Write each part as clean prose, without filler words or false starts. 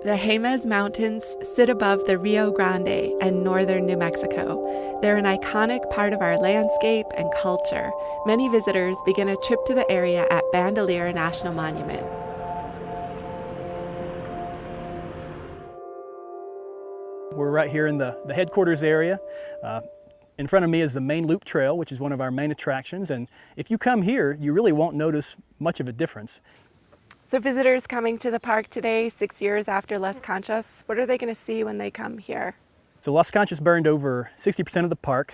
The Jemez Mountains sit above the Rio Grande and northern New Mexico. They're an iconic part of our landscape and culture. Many visitors begin a trip to the area at Bandelier National Monument. We're right here in the headquarters area. In front of me is the Main Loop Trail, which is one of our main attractions. And if you come here, you really won't notice much of a difference. So visitors coming to the park today, 6 years after Las Conchas, what are they going to see when they come here? So Las Conchas burned over 60% of the park.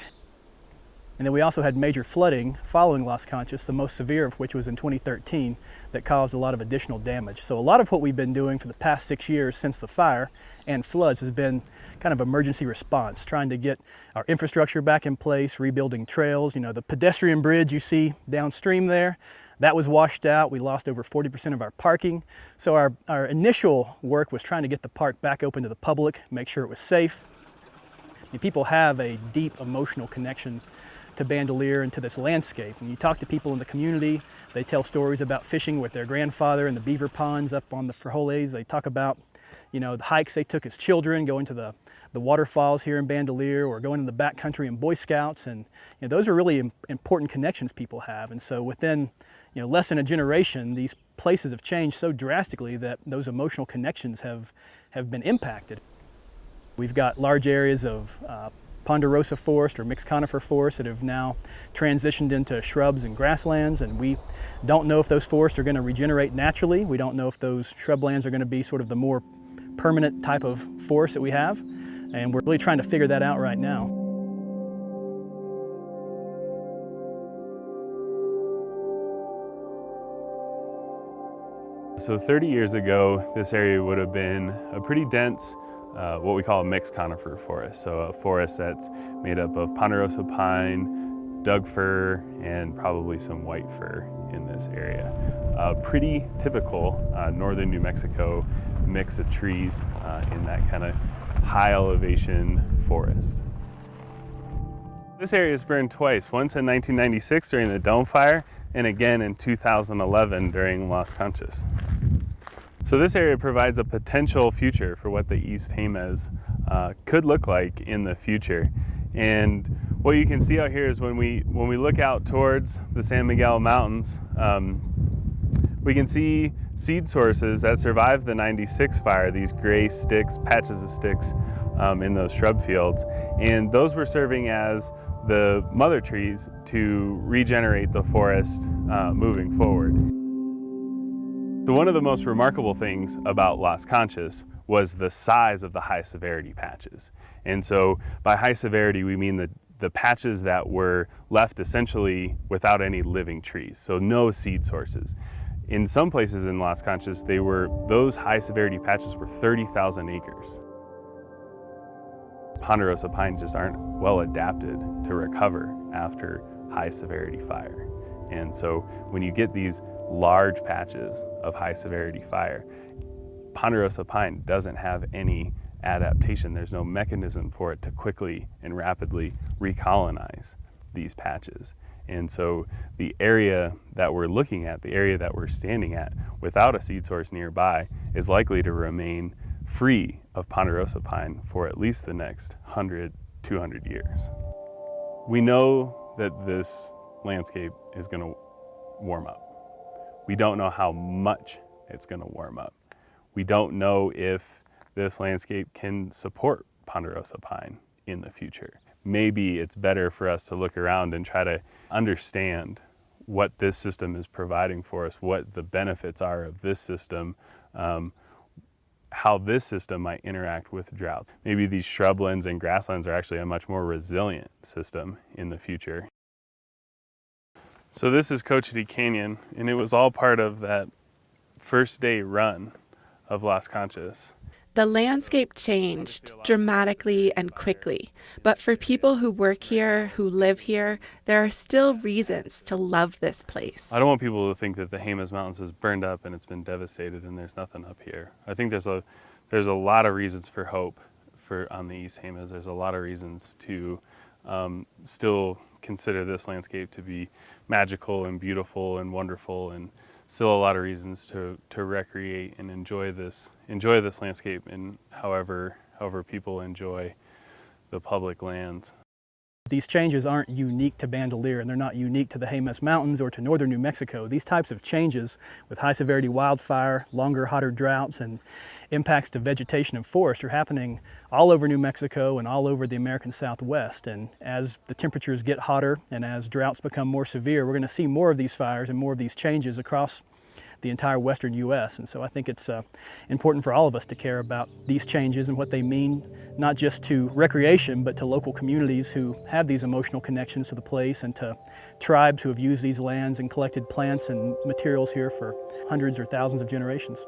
And then we also had major flooding following Las Conchas, the most severe of which was in 2013, that caused a lot of additional damage. So a lot of what we've been doing for the past 6 years since the fire and floods has been kind of emergency response, trying to get our infrastructure back in place, rebuilding trails. You know, the pedestrian bridge you see downstream there, that was washed out. We lost over 40% of our parking. So our initial work was trying to get the park back open to the public, make sure it was safe. And people have a deep emotional connection to Bandelier and to this landscape. When you talk to people in the community, they tell stories about fishing with their grandfather in the beaver ponds up on the Frijoles. They talk about, you know, the hikes they took as children, going to the waterfalls here in Bandelier, or going to the backcountry in Boy Scouts. And you know, those are really important connections people have. And so within, you know, less than a generation, these places have changed so drastically that those emotional connections have been impacted. We've got large areas of ponderosa forest or mixed conifer forest that have now transitioned into shrubs and grasslands, and we don't know if those forests are going to regenerate naturally. We don't know if those shrublands are going to be sort of the more permanent type of forest that we have, and we're really trying to figure that out right now. So 30 years ago, this area would have been a pretty dense what we call a mixed conifer forest. So a forest that's made up of ponderosa pine, Doug fir, and probably some white fir in this area. Pretty typical northern New Mexico mix of trees in that kind of high elevation forest. This area has burned twice, once in 1996 during the Dome Fire, and again in 2011 during Las Conchas. So this area provides a potential future for what the East Jemez could look like in the future. And what you can see out here is when we look out towards the San Miguel Mountains, we can see seed sources that survived the 96 fire, these gray sticks, patches of sticks in those shrub fields. And those were serving as the mother trees to regenerate the forest moving forward. So one of the most remarkable things about Las Conchas was the size of the high severity patches. And so by high severity, we mean the patches that were left essentially without any living trees, so no seed sources. In some places in Las Conchas, those high severity patches were 30,000 acres. Ponderosa pine just aren't well adapted to recover after high severity fire. And so when you get these large patches of high severity fire, ponderosa pine doesn't have any adaptation. There's no mechanism for it to quickly and rapidly recolonize these patches. And so the area that we're looking at, the area that we're standing at, without a seed source nearby, is likely to remain free of ponderosa pine for at least the next 100, 200 years. We know that this landscape is going to warm up. We don't know how much it's going to warm up. We don't know if this landscape can support ponderosa pine in the future. Maybe it's better for us to look around and try to understand what this system is providing for us, what the benefits are of this system, how this system might interact with droughts. Maybe these shrublands and grasslands are actually a much more resilient system in the future. So this is Cochiti Canyon, and it was all part of that first day run of Las Conchas. The landscape changed dramatically and quickly, but for people who work here, who live here, there are still reasons to love this place. I don't want people to think that the Jemez Mountains is burned up and it's been devastated and there's nothing up here. I think there's a lot of reasons for hope on the East Jemez. There's a lot of reasons to still consider this landscape to be magical and beautiful and wonderful, and still a lot of reasons to recreate and enjoy this landscape, and however people enjoy the public lands. These changes aren't unique to Bandelier, and they're not unique to the Jemez Mountains or to northern New Mexico. These types of changes with high severity wildfire, longer, hotter droughts, and impacts to vegetation and forest are happening all over New Mexico and all over the American Southwest. And as the temperatures get hotter and as droughts become more severe, we're going to see more of these fires and more of these changes across the entire western U.S. And so I think it's important for all of us to care about these changes and what they mean, not just to recreation, but to local communities who have these emotional connections to the place, and to tribes who have used these lands and collected plants and materials here for hundreds or thousands of generations.